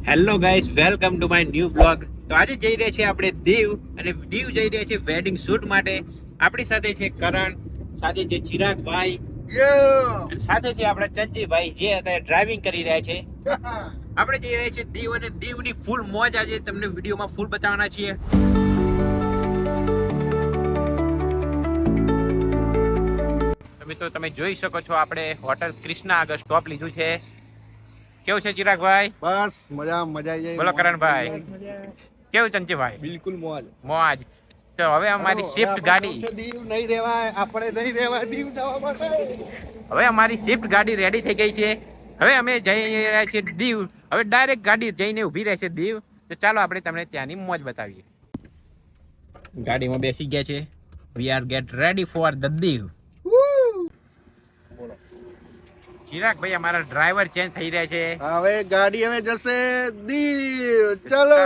Hello guys, welcome to my new blog. તો આજે જઈ રહ્યા છીએ આપણે દીવ, અને દીવ જઈ રહ્યા છીએ વેડિંગ શૂટ માટે. આપણી સાથે છે કરણ, સાથે છે ચિરાગભાઈ, અને સાથે છે આપણા ચંચીભાઈ, જે અત્યારે ડ્રાઇવિંગ કરી રહ્યા છે. આપણે જઈ રહ્યા છીએ દીવ, અને દીવની ફૂલ મોજ આજે તમને વિડીયોમાં ફૂલ બતાવવાના છીએ. મિત્રો તમે જોઈ શકો છો, આપણે હોટલ ક્રિષ્ના આગળ સ્ટોપ લીધું છે. કેવું છે ચિરાગભાઈ? બસ મજા આવી જાય. બોલો કરણભાઈ. કેવું ચંચીભાઈ? બિલકુલ મોજ. મોજ. તો હવે અમારી સ્વિફ્ટ ગાડી, દીવ નહીં રહેવાય, આપણે નહીં રહેવાય દીવ જવા માટે. હવે અમારી સ્વિફ્ટ ગાડી રેડી થઈ ગઈ છે. હવે અમે જઈ રહ્યા છીએ દીવ. હવે ડાયરેક્ટ ગાડી જઈને ઊભી રહેશે દીવ. તો ચાલો આપણે તમને ત્યાંની મોજ બતાવીએ. ગાડીમાં બેસી ગયા છે. We are gate ready for the Diu. Chirag ભાઈ અમારા ડ્રાઈવર ચેન્જ થઈ રહ્યા છે. હવે ગાડી હવે જશે દીવ. ચલો.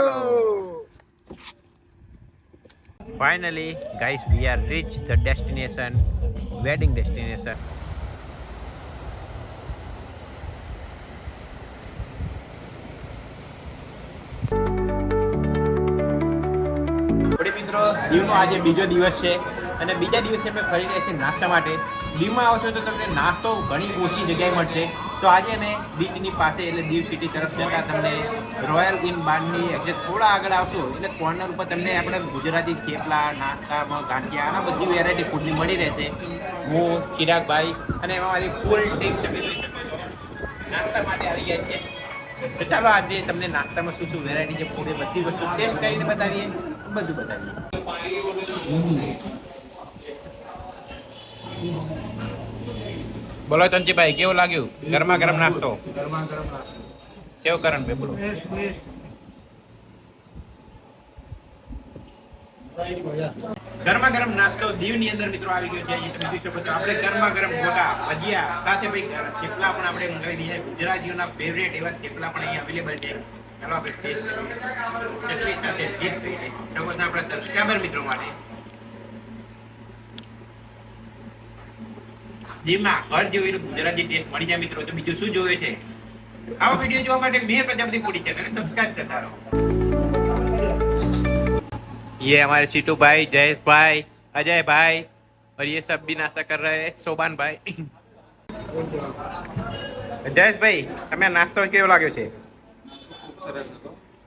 Finally guys, we are reach the destination, wedding destination. મિત્રો, દીવનો આજે બીજો દિવસ છે, અને બીજા દિવસે અમે ફરી રહ્યા છીએ નાસ્તા માટે. દીવમાં આવશો તો તમને નાસ્તો ઘણી ઓછી જગ્યાએ મળશે. તો આજે અમે બીચની પાસે, એટલે દીવ સિટી તરફ જતા તમને રોયલ ઇન બારની એક્ઝેક્ટ થોડા આગળ આવશો એટલે કોર્નર ઉપર તમને આપણે ગુજરાતી થેપલા, નાસ્તામાં ગાંઠિયા, આના બધી વેરાયટી ફૂડની મળી રહેશે. હું, ચિરાગભાઈ અને એમાં મારી ફૂલ ટીમ તમે જોઈ શકો છો નાસ્તા માટે આવી ગયા છીએ. તો ચાલો આજે તમને નાસ્તામાં શું શું વેરાયટી છે ફૂડ, એ બધી વસ્તુ ટેસ્ટ કરીને બતાવીએ, બધું બતાવીએ. બોલો ચંચીભાઈ, કેવું લાગ્યું ગરમા ગરમ નાસ્તો? કેવું કરણ ભાઈ બોલો? ગરમા ગરમ નાસ્તો દીવની અંદર મિત્રો આવી ગયો છે. તમે જોઈ શકો છો આપણે ગરમા ગરમ ગોટા, ભજીયા, સાથે ભાઈ થેપલા પણ આપણે મંગાવી દઈએ. ગુજરાતીઓના ફેવરેટ એવા થેપલા પણ અહીંયા અવેલેબલ છે. ચાલો આપણે ટેસ્ટ કરીએ. ચટણી સાથે ટેસ્ટ કરીએ. સૌપ્રથમ આપણા સબસ્ક્રાઇબર મિત્રો માટે દીવના ઘર જેવું ગુજરાતી ટેસ્ટ મળી જાય મિત્રો. તો બીજું શું જોવે છે? આવો વિડીયો જોવા માટે મેં પ્રજાપતિ પૂરી ચેનલને સબસ્ક્રાઇબ કરતા રહો. ये हमारे सीटू भाई, जयेश भाई, अजय भाई, और ये सब भी नाश्ता कर रहे हैं. सोबान भाई. જયેશ ભાઈ, તમે નાસ્તો કેવો લાગ્યો છે?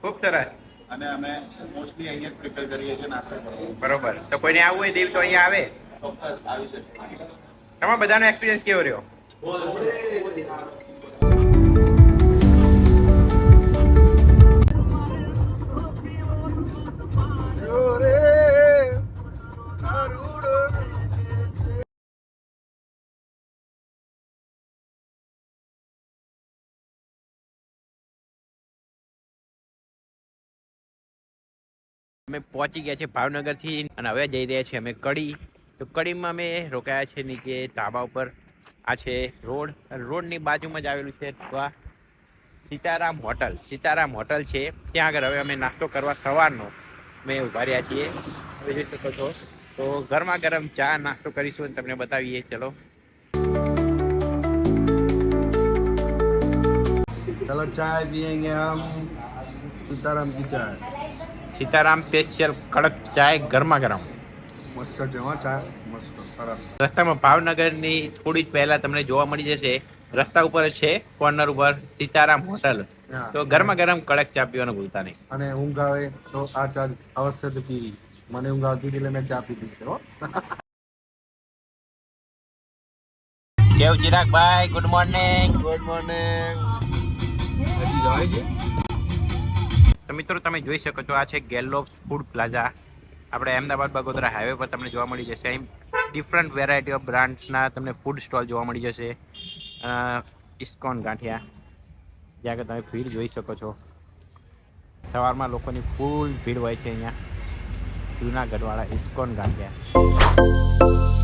ખૂબ સરસ. અને અમે મોસ્ટલી અહીંયા પ્રિપેર કરીએ છીએ નાસ્તો કરવાનો. બરોબર. તો કોઈને આવવું હોય દીવ તો અહીંયા આવે? ચોક્કસ આવી શકે. તમારા બધાનો એક્સપિરિયન્સ કેવો રહ્યો? અમે પહોંચી ગયા છે ભાવનગરથી, અને હવે જઈ રહ્યા છીએ અમે કડી. તો કડીમાં અમે રોકાયા છે નીચે ધાબા ઉપર. આ છે રોડ, રોડની બાજુમાં જ આવેલું છે સીતારામ હોટલ. સીતારામ હોટલ છે ત્યાં આગળ હવે અમે નાસ્તો કરવા સવારનો અમે ઊભા રહ્યા છીએ. તમે જોઈ શકો છો. તો ગરમા ગરમ ચા નાસ્તો કરીશું અને તમને બતાવીએ. ચલો चलो चाय पियेंगे हम. सीताराम की चाय. સીતારામ સ્પેશિયલ કડક ચાય ગરમા ગરમ. મસ્ત છે હો ચા, મસ્ત સરસ. રસ્તામાં ભાવનગરની થોડી જ પહેલા તમને જોવા મળી જશે, રસ્તા ઉપર જ છે કોર્નર ઉપર સીતારામ હોટલ. તો ગરમા ગરમ કડક ચા પીવાનું ભૂલતા નહીં. અને ઊંઘ આવે તો આ ચા અવશ્ય પીવી. મને ઊંઘ આવતી હતી એટલે મેં ચા પીધી છે હો. કેવું ચિરાગભાઈ? Good morning. Good morning. તો મિત્રો તમે જોઈ શકો છો, આ છે ગેલોપ્સ ફૂડ પ્લાઝા. આપણે અમદાવાદ બગોદરા હાઈવે પર તમને જોવા મળી જશે. અહીં ડિફરન્ટ વેરાયટી ઓફ બ્રાન્ડ્સના તમને ફૂડ સ્ટોલ જોવા મળી જશે. ઇસ્કોન ગાંઠિયા, જ્યાં કે તમે ભીડ જોઈ શકો છો. સવારમાં લોકોની ફૂલ ભીડ હોય છે અહીંયા. જૂનાગઢવાળા ઇસ્કોન ગાંઠિયા.